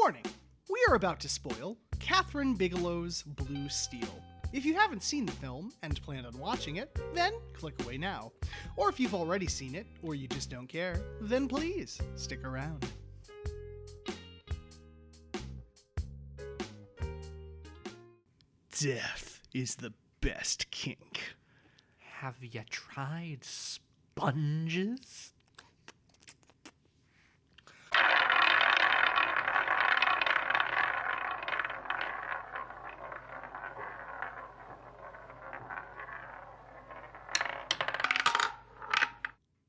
Warning! We are about to spoil Catherine Bigelow's Blue Steel. If you haven't seen the film and plan on watching it, then click away now. Or if you've already seen it, or you just don't care, then please stick around. Death is the best kink. Have you tried sponges?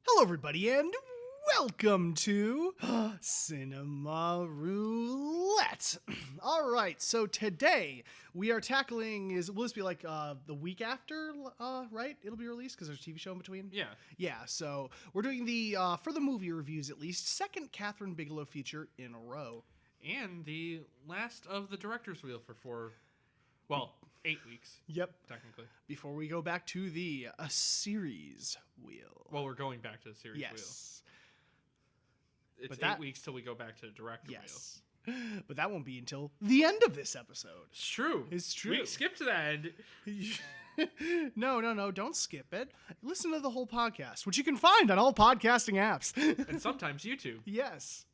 Hello, everybody, and welcome to Cinema Roulette. All right, so today we are tackling, will this be like the week after, right? It'll be released because there's a TV show in between? Yeah. Yeah, so we're doing the, for the movie reviews at least, second Catherine Bigelow feature in a row. And the last of the director's wheel for 8 weeks. Yep. Technically. Before we go back to the series wheel. Well, we're going back to the series wheel. Yes. It's But 8 weeks till we go back to the director Yes. But that won't be until the end of this episode. It's true. It's true. We skipped to that end. No, don't skip it. Listen to the whole podcast, which you can find on all podcasting apps. And sometimes YouTube. Yes.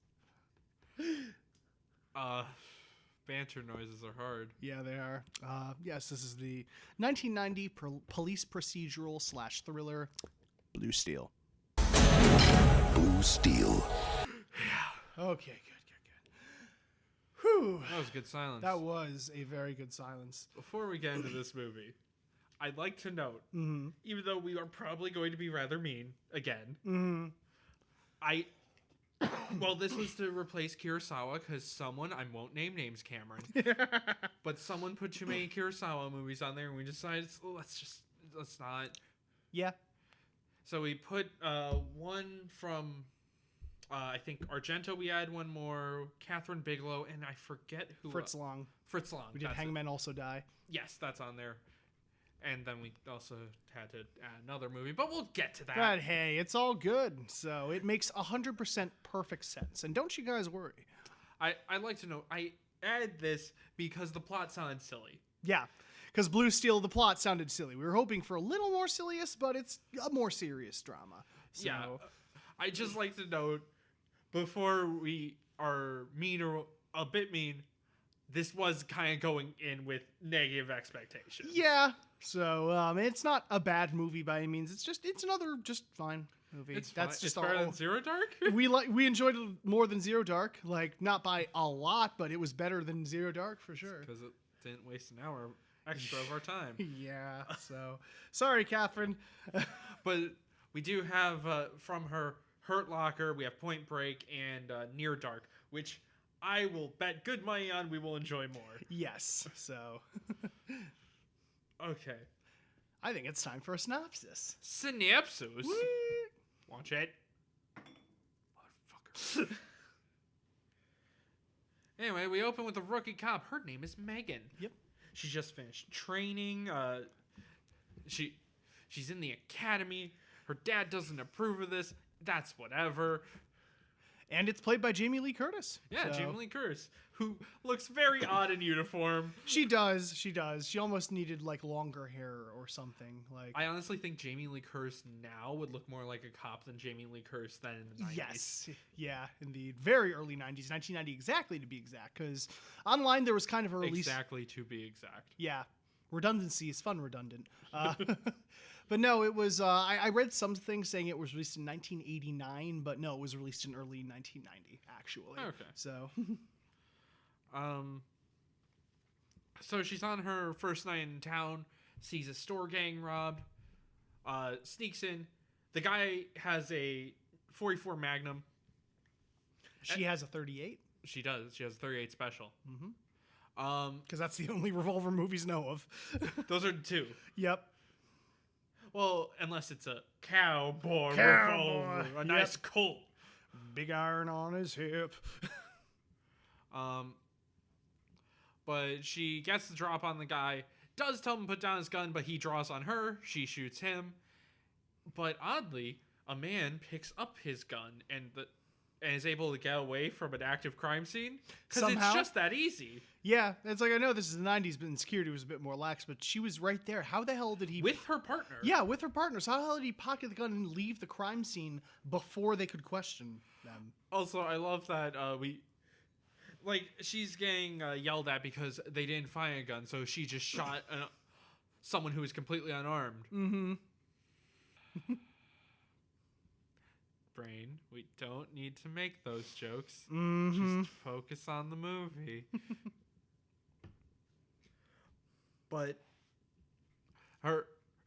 Banter noises are hard. Yeah, they are. Yes, this is the 1990 police procedural / thriller, Blue Steel. Blue Steel. Okay, good. Whew. That was good silence. That was a very good silence. Before we get into this movie, I'd like to note, even though we are probably going to be rather mean again, this was to replace Kurosawa because someone, I won't name names, Cameron, but someone put too many Kurosawa movies on there and we decided, let's not. Yeah. So we put one from, I think Argento, we had one more, Catherine Bigelow, and I forget who. Fritz Lang. Fritz Lang. We did Hangmen Also Die. Yes, that's on there. And then we also had to add another movie, but we'll get to that. But hey, it's all good. So it makes 100% perfect sense. And don't you guys worry. I'd like to know, I add this because the plot sounded silly. Yeah, because Blue Steel, the plot sounded silly. We were hoping for a little more silliest, but it's a more serious drama. So. Yeah, I just like to note, before we are mean or a bit mean, this was kind of going in with negative expectations. Yeah, so it's not a bad movie by any means. It's another just fine movie. It's That's fine. just It's better than Zero Dark. we enjoyed it more than Zero Dark, like not by a lot, but it was better than Zero Dark for sure. Because it didn't waste an hour extra of our time. Yeah, so sorry, Catherine. But we do have from her Hurt Locker, we have Point Break and Near Dark, which I will bet good money on we will enjoy more. Yes, so okay. I think it's time for a synopsis. Synopsis. Watch it. Motherfucker. Anyway, we open with a rookie cop. Her name is Megan. Yep. She just finished training. She's in the academy. Her dad doesn't approve of this. That's whatever. And it's played by Jamie Lee Curtis. Yeah, so. Jamie Lee Curtis, who looks very odd in uniform. She does. She almost needed like longer hair or something. Like I honestly think Jamie Lee Curtis now would look more like a cop than Jamie Lee Curtis then in the 90s. Yes. Yeah, in the very early 90s, 1990 exactly to be exact, because online there was kind of a release. Exactly to be exact. Yeah. Redundancy is fun redundant. But no, it was, I read some things saying it was released in 1989, but no, it was released in early 1990, actually. Okay. So. So she's on her first night in town, sees a store gang robbed, sneaks in. The guy has a 44 Magnum. She has a 38. She does. She has a 38 Special. Mm-hmm. Because that's the only revolver movies know of. Those are the two. Yep. Well, unless it's a cowboy revolver, a nice Colt. Big iron on his hip. But she gets the drop on the guy, does tell him to put down his gun, but he draws on her. She shoots him. But oddly, a man picks up his gun, and and is able to get away from an active crime scene because it's Somehow? just that easy. Yeah, it's like, I know this is the 90s, but security was a bit more lax, but she was right there. How the hell did he... With her partner. Yeah, with her partner. So how the hell did he pocket the gun and leave the crime scene before they could question them? Also, I love that she's getting yelled at because they didn't find a gun, so she just shot someone who was completely unarmed. Mm-hmm. Brain, we don't need to make those jokes. Mm-hmm. Just focus on the movie. But her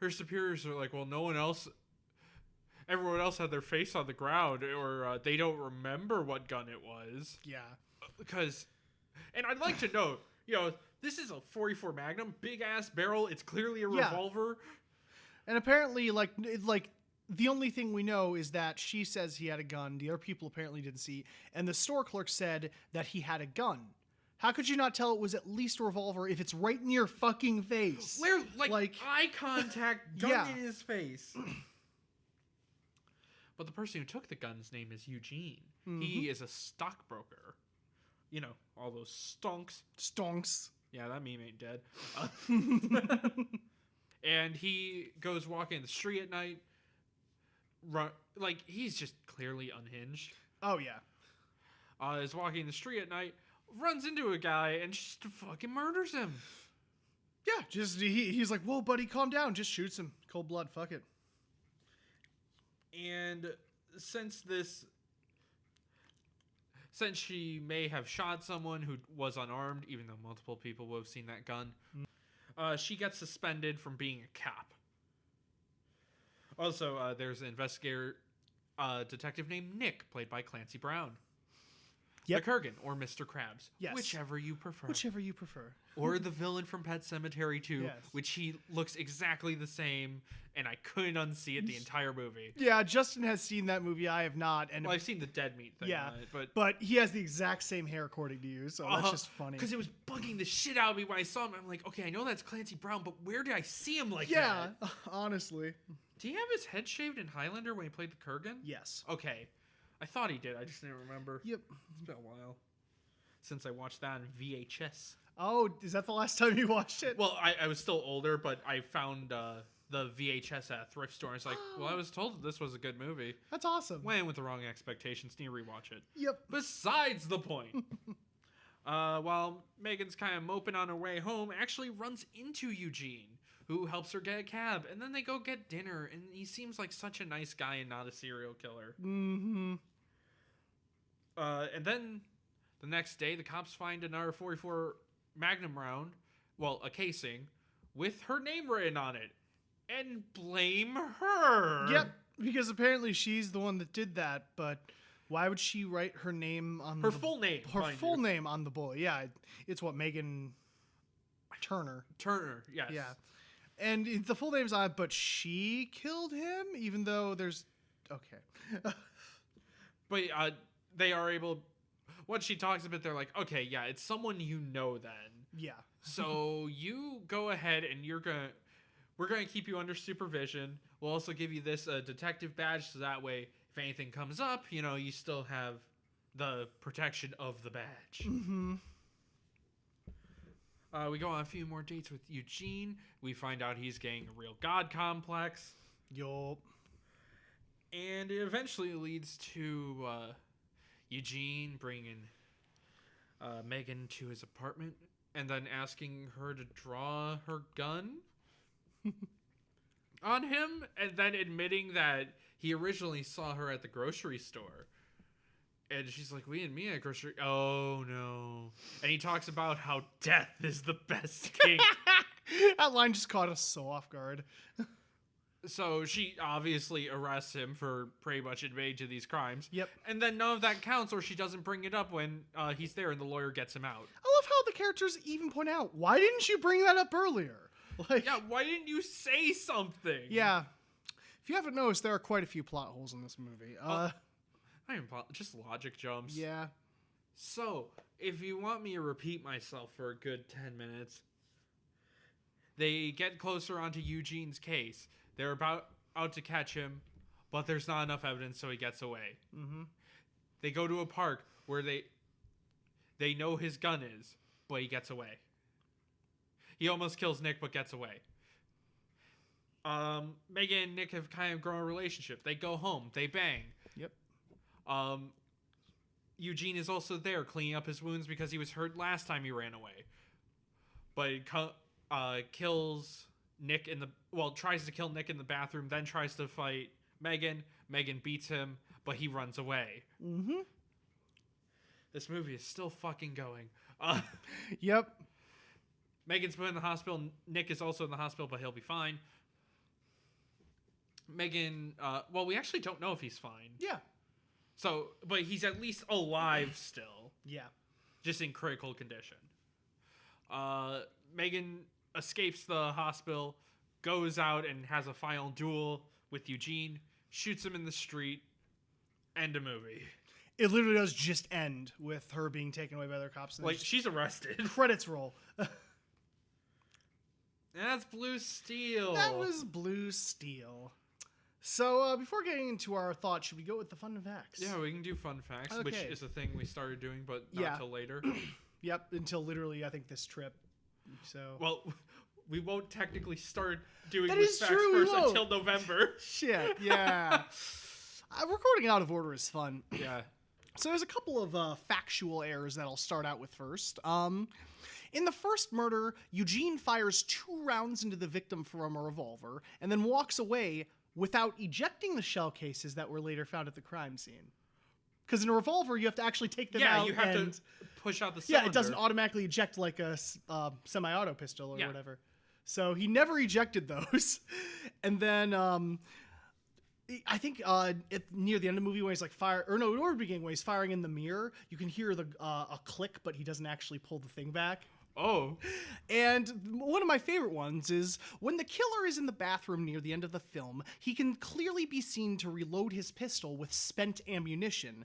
superiors are like, well, everyone else had their face on the ground, or they don't remember what gun it was. Yeah. And I'd like to note, this is a .44 Magnum, big ass barrel. It's clearly a revolver. And apparently, the only thing we know is that she says he had a gun. The other people apparently didn't see. And the store clerk said that he had a gun. How could you not tell it was at least a revolver if it's right in your fucking face? Where, eye contact, gun in his face. But the person who took the gun's name is Eugene. Mm-hmm. He is a stockbroker. All those stonks. Stonks. Yeah, that meme ain't dead. And he goes walking the street at night. He's just clearly unhinged. Oh, yeah. Is walking the street at night, runs into a guy, and just fucking murders him. Yeah, he's like, whoa, buddy, calm down. Just shoots him. Cold blood, fuck it. And since she may have shot someone who was unarmed, even though multiple people would have seen that gun, she gets suspended from being a cop. Also, there's an investigator, detective named Nick, played by Clancy Brown. Yep. The Kurgan, or Mr. Krabs. Yes. Whichever you prefer. Or the villain from Pet Sematary 2, yes. which he looks exactly the same, and I couldn't unsee it the entire movie. Yeah, Justin has seen that movie. I have not. And I've seen the dead meat thing on it, but he has the exact same hair according to you, so that's just funny. Because it was bugging the shit out of me when I saw him. I'm like, okay, I know that's Clancy Brown, but where did I see him like that? Yeah, honestly. Did he have his head shaved in Highlander when he played the Kurgan? Yes. Okay. I thought he did. I just didn't remember. Yep. It's been a while since I watched that on VHS. Oh, is that the last time you watched it? Well, I was still older, but I found the VHS at a thrift store. I was like, well, I was told that this was a good movie. That's awesome. Went in with the wrong expectations. Need to rewatch it. Yep. Besides the point. While Megan's kind of moping on her way home, actually runs into Eugene, who helps her get a cab. And then they go get dinner, and he seems like such a nice guy and not a serial killer. Mm-hmm. And then the next day, the cops find another .44 Magnum round, well, a casing, with her name written on it, and blame her. Yep, because apparently she's the one that did that, but why would she write her name on her full name? Her full name on the bullet. Yeah, it's what, Megan Turner. Turner, yes. Yeah. And the full name's on it, but she killed him, even though there's... Okay. But they are able... Once she talks about it, they're like, okay, yeah, it's someone you know then. Yeah. So you go ahead and we're going to keep you under supervision. We'll also give you this detective badge, so that way, if anything comes up, you still have the protection of the badge. Mm-hmm. We go on a few more dates with Eugene. We find out he's getting a real god complex. Yup. And it eventually leads to Eugene bringing Megan to his apartment and then asking her to draw her gun on him, and then admitting that he originally saw her at the grocery store. And she's like, we didn't meet at grocery. Oh, no. And he talks about how death is the best king. That line just caught us so off guard. So she obviously arrests him for pretty much admitting to these crimes. Yep. And then none of that counts, or she doesn't bring it up when he's there and the lawyer gets him out. I love how the characters even point out, why didn't you bring that up earlier? Yeah, why didn't you say something? Yeah. If you haven't noticed, there are quite a few plot holes in this movie. Not even just logic jumps. Yeah. So, if you want me to repeat myself for a good 10 minutes, they get closer onto Eugene's case. They're out to catch him, but there's not enough evidence, so he gets away. Mm-hmm. They go to a park where they know his gun is, but he gets away. He almost kills Nick, but gets away. Megan and Nick have kind of grown a relationship. They go home. They bang. Yep. Eugene is also there cleaning up his wounds because he was hurt last time he ran away. But he kills Nick tries to kill Nick in the bathroom, then tries to fight Megan. Megan beats him, but he runs away. Mm-hmm. This movie is still fucking going. Yep. Megan's put in the hospital. Nick is also in the hospital, but he'll be fine. Megan, we actually don't know if he's fine. Yeah. So, but he's at least alive still. Yeah. Just in critical condition. Megan escapes the hospital, goes out and has a final duel with Eugene, shoots him in the street, end a movie. It literally does just end with her being taken away by other cops. And She's arrested. Credits roll. That's Blue Steel. That was Blue Steel. So before getting into our thoughts, should we go with the fun facts? Yeah, we can do fun facts, which Okay. is a thing we started doing, but not till later. Yep, until literally, I think, this trip. So. Well, we won't technically start doing That this is facts true, we first won't. until November. Shit, yeah. Recording out of order is fun. Yeah. So there's a couple of factual errors that I'll start out with first. In the first murder, Eugene fires 2 rounds into the victim from a revolver and then walks away without ejecting the shell cases that were later found at the crime scene. Because in a revolver, you have to actually take them out. Yeah, you have to push out the cylinder. Yeah, it doesn't automatically eject like a semi-auto pistol or whatever. So he never ejected those. And then I think near the end of the movie when he's like the beginning when he's firing in the mirror, you can hear a click, but he doesn't actually pull the thing back. Oh. And one of my favorite ones is when the killer is in the bathroom near the end of the film, he can clearly be seen to reload his pistol with spent ammunition.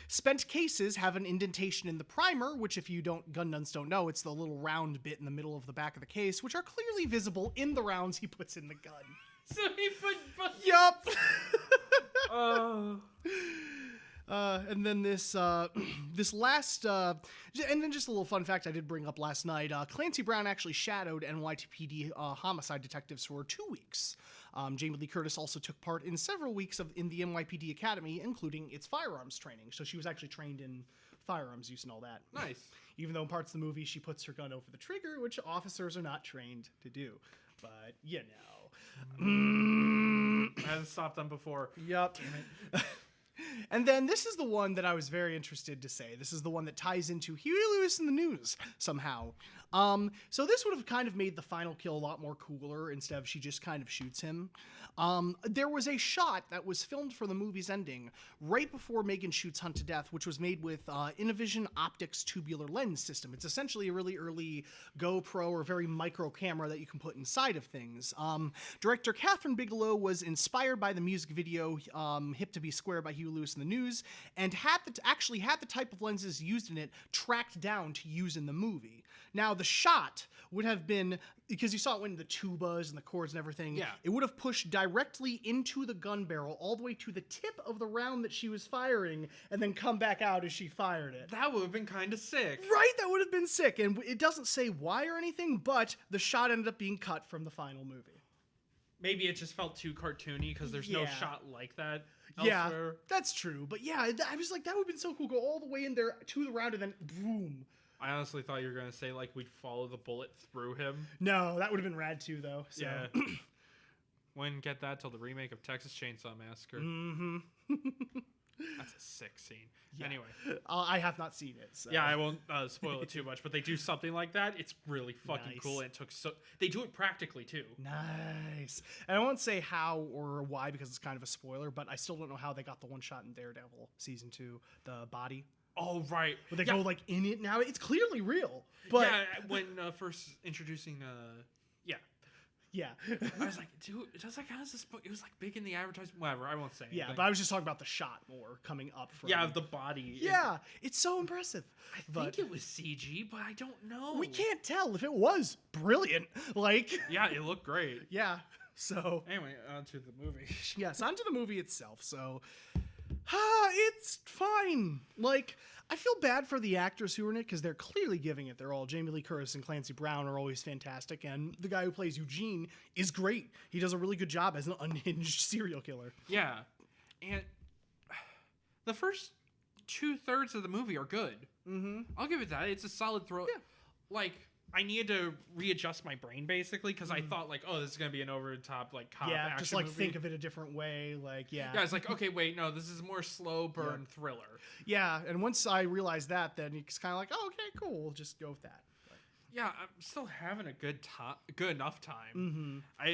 Spent cases have an indentation in the primer, which if you gun nuns don't know, it's the little round bit in the middle of the back of the case, which are clearly visible in the rounds he puts in the gun. So he put... Yup! Oh... And then this last, and then just a little fun fact I did bring up last night. Clancy Brown actually shadowed NYPD homicide detectives for 2 weeks. Jamie Lee Curtis also took part in several weeks in the NYPD Academy, including its firearms training. So she was actually trained in firearms use and all that. Nice. Even though in parts of the movie she puts her gun over the trigger, which officers are not trained to do. But, you know. I haven't stopped them before. Yup. Damn it. And then this is the one that I was very interested to say. This is the one that ties into Huey Lewis in the News somehow. So this would have kind of made the final kill a lot more cooler instead of she just kind of shoots him. There was a shot that was filmed for the movie's ending right before Megan shoots Hunt to death, which was made with Inavision Optics tubular lens system. It's essentially a really early GoPro or very micro camera that you can put inside of things. Director Catherine Bigelow was inspired by the music video Hip to Be Square by Huey Lewis in the News and actually had the type of lenses used in it tracked down to use in the movie. Now, the shot would have been, because you saw it went in the tubas and the cords and everything, it would have pushed directly into the gun barrel all the way to the tip of the round that she was firing and then come back out as she fired it. That would have been kind of sick. Right? That would have been sick. And it doesn't say why or anything, but the shot ended up being cut from the final movie. Maybe it just felt too cartoony because there's no shot like that elsewhere. Yeah, that's true. But yeah, I was like, that would have been so cool. Go all the way in there to the round and then boom. I honestly thought you were going to say, like, we'd follow the bullet through him. No, that would have been rad too, though. So. Yeah. Wouldn't get that till the remake of Texas Chainsaw Massacre. Mm-hmm. That's a sick scene. Yeah. Anyway. I have not seen it. So. Yeah, I won't spoil it too much, but they do something like that. It's really fucking cool, and it took they do it practically, too. Nice. And I won't say how or why because it's kind of a spoiler, but I still don't know how they got the one shot in Daredevil Season 2, the body. Oh, right. Where they go, like, in it now. It's clearly real. But yeah, when first introducing... Yeah. I was like, dude, does that count as a spoiler? It was, like, big in the advertisement. Whatever, I won't say anything. Yeah, but I was just talking about the shot more coming up from... Yeah, of the body. Yeah, it's so impressive. I think it was CG, but I don't know. We can't tell. If it was, brilliant. Like... Yeah, it looked great. Yeah, so... Anyway, on to the movie. Yes, on to the movie itself. So... It's fine. Like, I feel bad for the actors who are in it because they're clearly giving it their all. Jamie Lee Curtis and Clancy Brown are always fantastic, and the guy who plays Eugene is great. He does a really good job as an unhinged serial killer. Yeah. And the first 2/3 of the movie are good. Mm-hmm. I'll give it that. It's a solid throw. Yeah. Like, I needed to readjust my brain, basically, because I thought, like, oh, this is going to be an over-the-top, like, cop action just, like, movie. think of it a different way. Like, yeah. Yeah, it's like, okay, wait, no, this is more slow burn thriller. Yeah, and once I realized that, then it's kind of like, oh, okay, cool, we'll just go with that. Yeah, I'm still having a good enough time. Mm-hmm.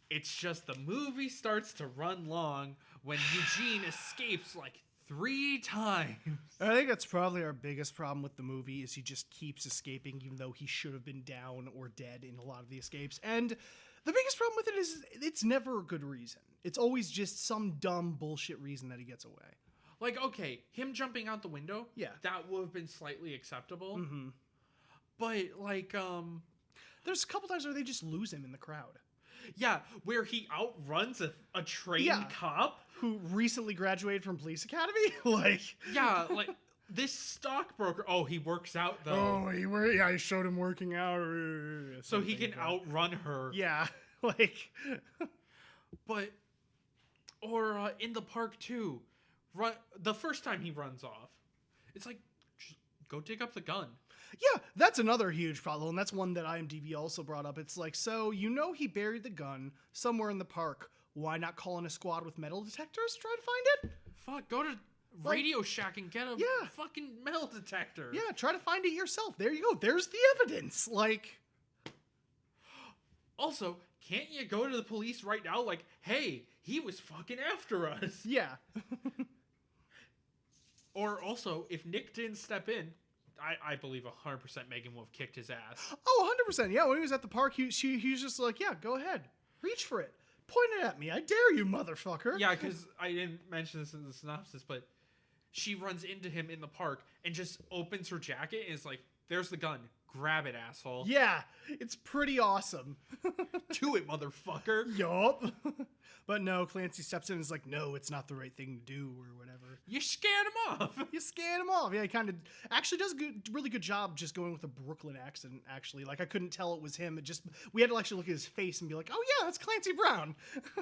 It's just the movie starts to run long when Eugene escapes, like, 3 times. I think that's probably our biggest problem with the movie is he just keeps escaping even though he should have been down or dead in a lot of the escapes. And the biggest problem with it is it's never a good reason. It's always just some dumb bullshit reason that he gets away. Like, okay, him jumping out the window, yeah, that would have been slightly acceptable. Mm-hmm. But, like, there's a couple times where they just lose him in the crowd. Yeah, where he outruns a trained cop who recently graduated from police academy. Like, yeah, like this stockbroker. Oh, he works out though. Oh, I showed him working out, so he can outrun her. Yeah, like, but or in the park too. The first time he runs off, it's like, just go dig up the gun. Yeah, that's another huge problem, and that's one that IMDb also brought up. It's like, so you know he buried the gun somewhere in the park. Why not call in a squad with metal detectors to try to find it? Fuck, go to Radio Shack and get a fucking metal detector. Yeah, try to find it yourself. There you go. There's the evidence. Like, also, can't you go to the police right now? Like, hey, he was fucking after us. Yeah. Or also, if Nick didn't step in, I believe 100% Megan would have kicked his ass. Oh, 100%. Yeah, when he was at the park, he was just like, yeah, go ahead. Reach for it. Point it at me. I dare you, motherfucker. Yeah, because I didn't mention this in the synopsis, but she runs into him in the park and just opens her jacket and is like, there's the gun. Grab it, asshole. Yeah, it's pretty awesome. Do it, motherfucker. Yup. But no, Clancy steps in and is like, no, it's not the right thing to do or whatever. You scared him off. You scared him off. Yeah, he kind of actually does a really good job just going with a Brooklyn accent, actually. Like, I couldn't tell it was him. We had to actually look at his face and be like, oh, yeah, that's Clancy Brown.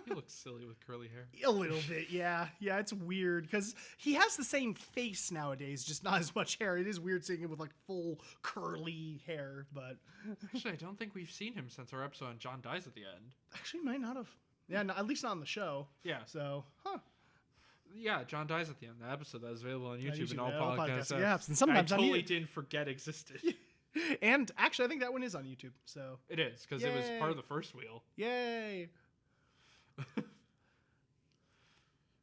He looks silly with curly hair. A little bit, yeah. Yeah, it's weird because he has the same face nowadays, just not as much hair. It is weird seeing him with, like, full curly hair, but... Actually, I don't think we've seen him since our episode on John Dies at the End. Actually, might not have. Yeah, no, at least not on the show. Yeah. So, Yeah, John Dies at the End. The episode that is available on YouTube and all podcasts. Apps. And sometimes I totally didn't forget existed. And actually, I think that one is on YouTube. So it is, because it was part of the first wheel. Yay!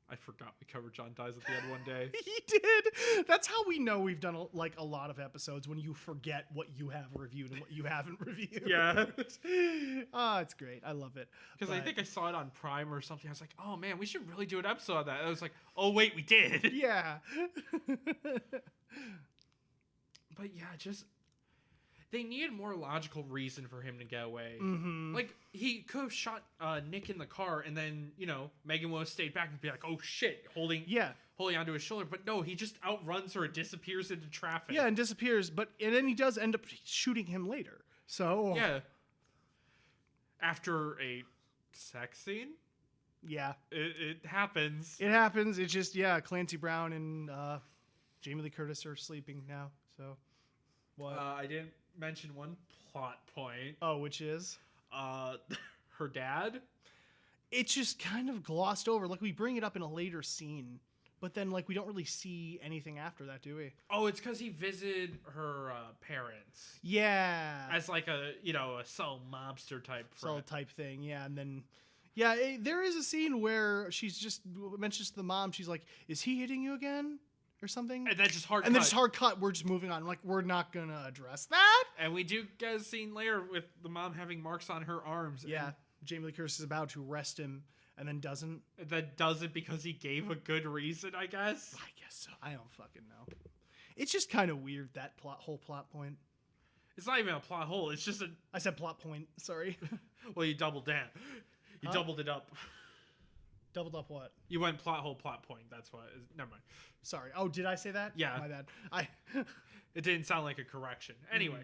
I forgot we covered John Dies at the End one day. He did. That's how we know we've done a lot of episodes, when you forget what you have reviewed and what you haven't reviewed. Yeah. Oh, it's great. I love it. Because I think I saw it on Prime or something. I was like, oh man, we should really do an episode of that. And I was like, oh wait, we did. Yeah. But yeah, just... They needed more logical reason for him to get away. Mm-hmm. Like, he could have shot Nick in the car, and then, Megan would have stayed back and be like, oh shit, holding onto his shoulder. But no, he just outruns her and disappears into traffic. Yeah, and disappears, and then he does end up shooting him later. So... Yeah. After a sex scene? Yeah. It happens. It happens. It's just, Clancy Brown and Jamie Lee Curtis are sleeping now, so... What? I didn't mention one plot point. Oh, which is? Her dad? It's just kind of glossed over. Like, we bring it up in a later scene, but then, like, we don't really see anything after that, do we? Oh, it's because he visited her parents. Yeah. As, like, a subtle mobster type friend. Subtle type thing, yeah. And then, there is a scene where she's just mentions to the mom, she's like, is he hitting you again? Or something, and that's just hard. And then just hard cut. We're just moving on. Like, we're not gonna address that. And we do get a scene later with the mom having marks on her arms. Yeah, Jamie Lee Curtis is about to arrest him, and then doesn't. And then does it because he gave a good reason, I guess. I guess so. I don't fucking know. It's just kind of weird, that whole plot point. It's not even a plot hole. It's just I said plot point. Sorry. Well, you doubled down. You doubled it up. Doubled up what? You went whole plot point. That's what. Never mind. Sorry. Oh, did I say that? Yeah. My bad. It didn't sound like a correction. Anyway.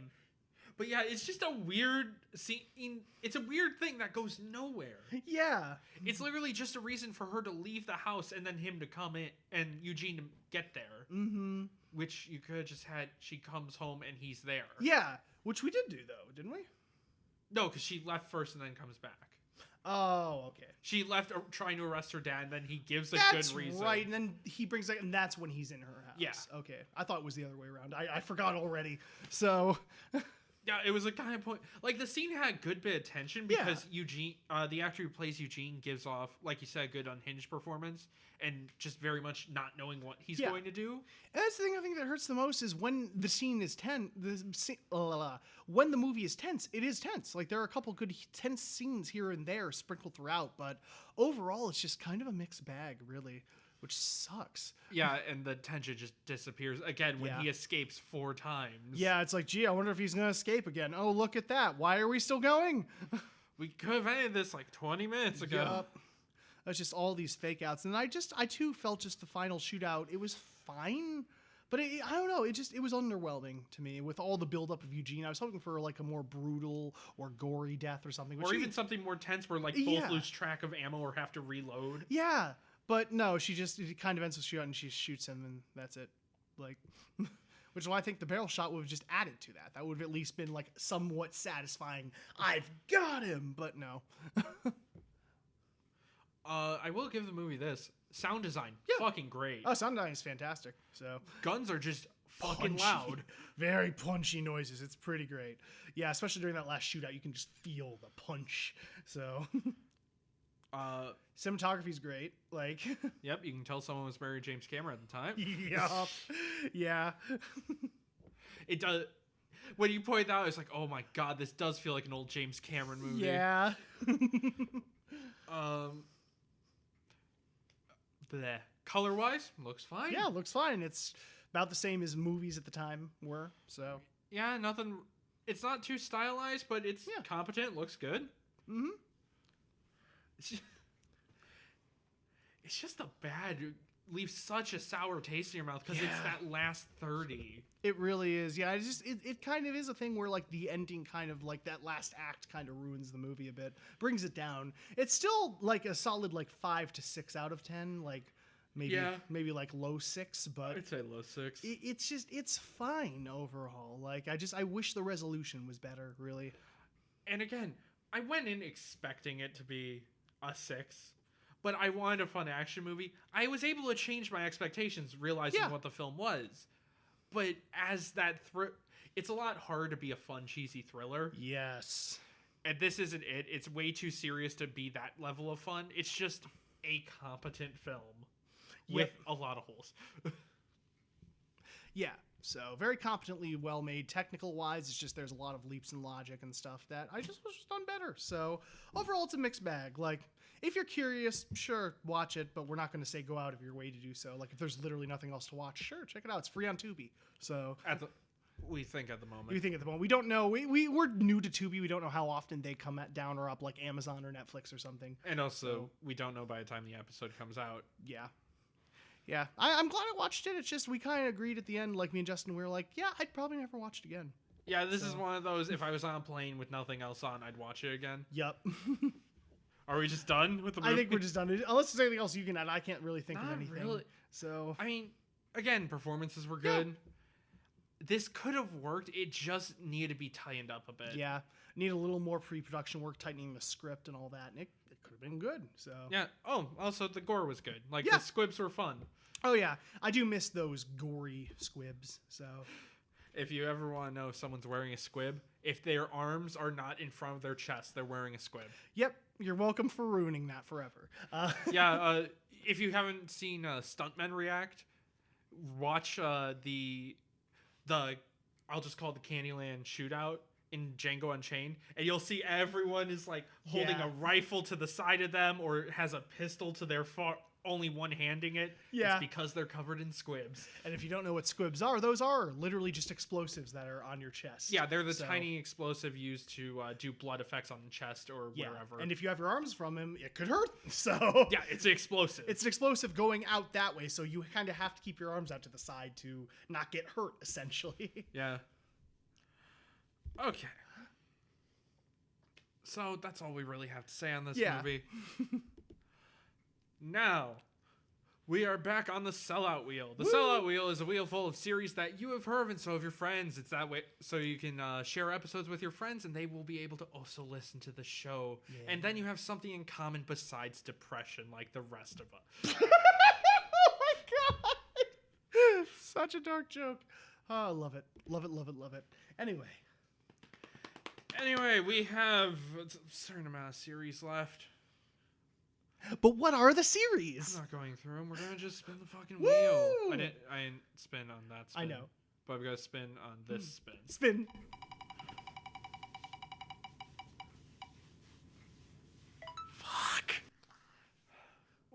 But yeah, it's just a weird scene. It's a weird thing that goes nowhere. Yeah. It's literally just a reason for her to leave the house and then him to come in and Eugene to get there. Mm-hmm. Which you could have just had. She comes home and he's there. Yeah. Which we did do, though, didn't we? No, because she left first and then comes back. Oh, okay. She left trying to arrest her dad, and then he gives a That's good reason. right, and then he brings it, and that's when he's in her house. Yeah. Okay. I thought it was the other way around. I forgot already. So... Yeah, it was a kind of point. Like, the scene had good bit of tension because Eugene, the actor who plays Eugene, gives off, like you said, a good unhinged performance and just very much not knowing what he's going to do. And that's the thing I think that hurts the most is when the scene is tense. When the movie is tense, it is tense. Like, there are a couple good tense scenes here and there sprinkled throughout, but overall, it's just kind of a mixed bag, really. Which sucks. Yeah, and the tension just disappears again when he escapes 4 times. Yeah, it's like, gee, I wonder if he's going to escape again. Oh, look at that. Why are we still going? We could have ended this like 20 minutes ago. Yep. It's just all these fake outs. And I too felt just the final shootout. It was fine. But I don't know. It was underwhelming to me with all the buildup of Eugene. I was hoping for like a more brutal or gory death or something. Or even something more tense where like both lose track of ammo or have to reload. Yeah. But no, it kind of ends with shootout and she shoots him and that's it. Like, which is why I think the barrel shot would have just added to that. That would have at least been like somewhat satisfying. I've got him, but no. I will give the movie this. Sound design, fucking great. Oh, sound design is fantastic. So guns are just fucking punchy, loud. Very punchy noises. It's pretty great. Yeah, especially during that last shootout, you can just feel the punch. So cinematography's great. Like, yep, you can tell someone was married to James Cameron at the time. Yup. Yeah. It does. When you point out, it's like, oh my god, this does feel like an old James Cameron movie. Yeah. Bleh. Color-wise, looks fine. Yeah, looks fine. It's about the same as movies at the time were. So yeah, nothing. It's not too stylized, but it's competent. Looks good. Mm-hmm. It's just a bad. Leaves such a sour taste in your mouth because it's that last 30. It really is. Yeah, it kind of is a thing where like the ending kind of like that last act kind of ruins the movie a bit, brings it down. It's still like a solid like 5 to 6 out of 10, like maybe like low 6, but I'd say low 6. It's fine overall. Like I wish the resolution was better, really. And again, I went in expecting it to be a 6. But I wanted a fun action movie. I was able to change my expectations, realizing what the film was. But as that it's a lot harder to be a fun, cheesy thriller. Yes. And this isn't it. It's way too serious to be that level of fun. It's just a competent film with a lot of holes. Yeah. So very competently well made. Technical wise, it's just there's a lot of leaps in logic and stuff that I just was done better. So overall, it's a mixed bag. Like, if you're curious, sure, watch it, but we're not going to say go out of your way to do so. Like, if there's literally nothing else to watch, sure, check it out. It's free on Tubi. So we think at the moment. We don't know. We're new to Tubi. We don't know how often they come down or up like Amazon or Netflix or something. And also, we don't know by the time the episode comes out. Yeah. Yeah. I'm glad I watched it. It's just we kind of agreed at the end, like me and Justin, we were like, yeah, I'd probably never watch it again. Yeah, this is one of those, if I was on a plane with nothing else on, I'd watch it again. Yep. Are we just done with the movie? I think we're just done. Unless there's anything else you can add, I can't really think of anything. Really. So I mean, again, performances were good. Yeah. This could have worked. It just needed to be tightened up a bit. Yeah, need a little more pre-production work, tightening the script and all that. And it could have been good. So yeah. Oh, also the gore was good. Like the squibs were fun. Oh yeah, I do miss those gory squibs. So if you ever want to know if someone's wearing a squib, if their arms are not in front of their chest, they're wearing a squib. Yep. You're welcome for ruining that forever. If you haven't seen stuntmen react, watch the I'll just call it the Candyland shootout in Django Unchained, and you'll see everyone is like holding a rifle to the side of them or has a pistol to their only one-handing it. Yeah. It's because they're covered in squibs. And if you don't know what squibs are, those are literally just explosives that are on your chest. Yeah, they're the So- tiny explosive used to do blood effects on the chest or wherever. And if you have your arms from him, it could hurt. So yeah, it's explosive. it's an explosive going out that way, so you kind of have to keep your arms out to the side to not get hurt, essentially. Yeah. Okay. So that's all we really have to say on this Yeah. movie. Now, we are back on the sellout wheel. The sellout wheel is a wheel full of series that you have heard of and so have your friends. It's that way so you can share episodes with your friends and they will be able to also listen to the show. Yeah. And then you have something in common besides depression like the rest of us. Oh my god! Such a dark joke. Oh, I love it. Love it, love it, love it. Anyway, we have a certain amount of series left. But what are the series? I'm not going through them. We're gonna just spin the fucking Woo! wheel. I didn't spin on that spin. I know. But we gotta spin on this spin. Spin. Fuck.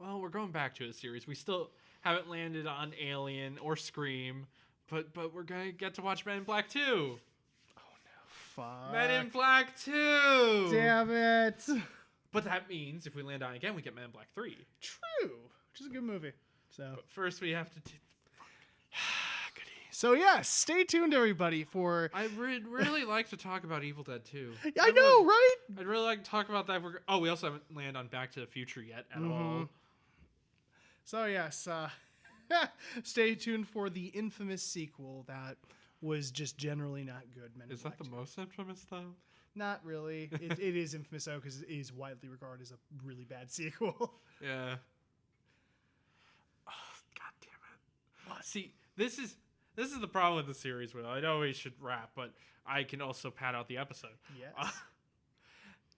Well, we're going back to a series. We still haven't landed on Alien or Scream, but we're gonna get to watch Men in Black 2. Fuck. Men in Black 2! Damn it. But that means if we land on it again, we get Men in Black 3. True. Which is a good movie. So. But first we have to... So yes, stay tuned, everybody, for. I would really like to talk about Evil Dead 2. I know, right? I'd really like to talk about that. We also haven't landed on Back to the Future yet at all. So yes, stay tuned for the infamous sequel that was just generally not good. Men in Is that Black the 2. most infamous, though? Not really. It is infamous though because it is widely regarded as a really bad sequel. Yeah. Oh, God damn it. What? See, this is the problem with the series, Will. I know we should wrap, but I can also pad out the episode. Yes.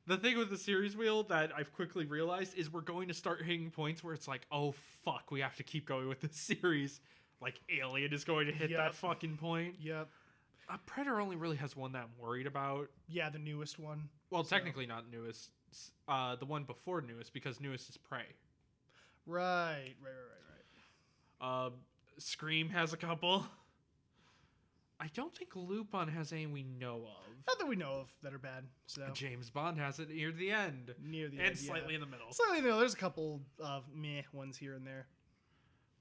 The thing with the series wheel that I've quickly realized is we're going to start hitting points where it's like, oh, fuck, we have to keep going with this series. Like, Alien is going to hit Yep. that fucking point. Yep. Predator only really has one that I'm worried about. Yeah, the newest one. Well, So- technically not newest. The one before newest, because newest is Prey. Right. Scream has a couple. I don't think Lupin has any we know of. Not that we know of that are bad. So James Bond has it near the end. near the And end, slightly yeah. in the middle. Slightly, no. There's a couple of meh ones here and there.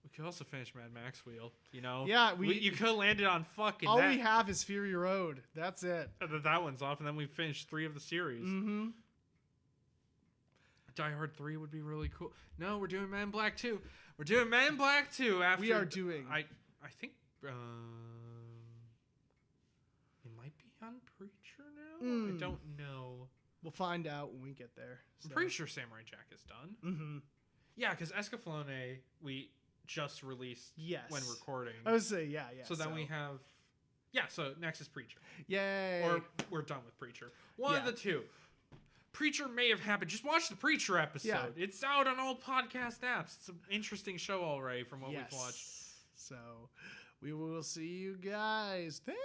We could also finish Mad Max Wheel, you know? Yeah, you could have landed on fucking All that. we have is Fury Road. That's it. And then that one's off, and then we finished 3 of the series. Mm-hmm. Die Hard 3 would be really cool. No, we're doing Man in Black 2. We're doing Man in Black 2 after... We are doing... I think... it might be on Preacher now? I don't know. We'll find out when we get there. I'm pretty sure Samurai Jack is done. Mm-hmm. Yeah, because Escaflowne, we just released Yes. when recording. I would say, yeah. So then we have... Yeah, so next is Preacher. Yay. Or we're done with Preacher. One of Yeah. the two. Preacher may have happened. Just watch the Preacher episode. Yeah. It's out on all podcast apps. It's an interesting show already from what yes. we've watched. So we will see you guys then.